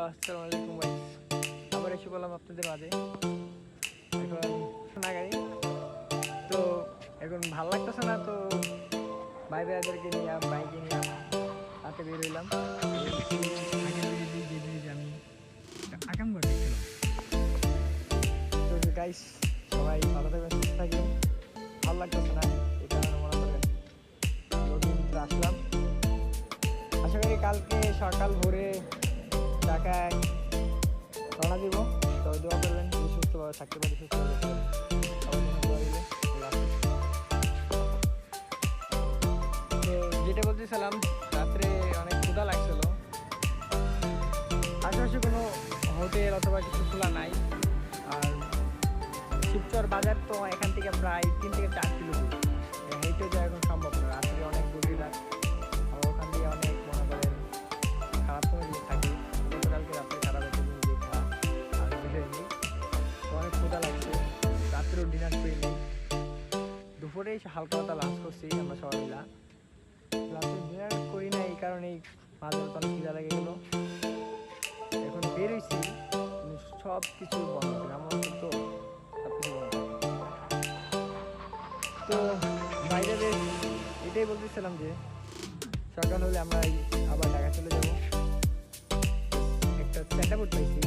আসসালামু আলাইকুম ভাই, আবার এসে বললাম আপনাদের মাঝে। এখন শোনা গাড়ি তো এখন ভাল লাগতেছে না, তো ভাই ভাইদেরকে নিয়ে বাইকে নিয়ে রাতে বের হইলাম। আগের ব্রিজে যে ব্রিজে আমি আকাম করতেছিলাম। তো গাইস, সবাই ভালো থাকবেন, সুস্থ থাকবেন। ভালো লাগতেছে না, এই কারণে মনে করেন আসলাম। আশা করি কালকে সকাল ভোরে ঢাকায় রওনা দিব। তো দোয়া করবেন সুস্থভাবে থাকতে পারি, সুস্থভাবে তো যেটা বলতেছিলাম, রাত্রে অনেক ক্ষুধা লাগছিল। আশেপাশে কোনো হোটেল অথবা কিছু খোলা নাই। আর শিবচর বাজার তো এখান থেকে প্রায় 3 থেকে 4 কিলো দূর, হেঁটে যাওয়া এখন সম্ভব না। রাত্রে অনেক গভীর রাত, আর ওখান দিয়ে অনেক মনে করেন খারাপ কোনো জিনিস থাকে। গতকালকে রাত্রে খারাপ একটা জিনিস দেখা আর বুঝেনি। তো অনেক ক্ষুধা লাগছে, রাত্রেও ডিনার করিনি। দুপুরে হালকা পাতা লাঞ্চ করছি আমরা সবাই মিলা। রাত্রে ডিনার করি না, এই কারণেই মাঝে তো অনেক খিদা লেগে গেলো। এখন বেরোইছি, সব কিছু বন্ধ, আমার তো সব কিছু বন্ধ। তো বাইরেদের এটাই বলতেছিলাম যে সকাল হলে আমরা আবার ঢাকা চলে যাবো। একটা স্যান্ডা বোর্ড পাইছি।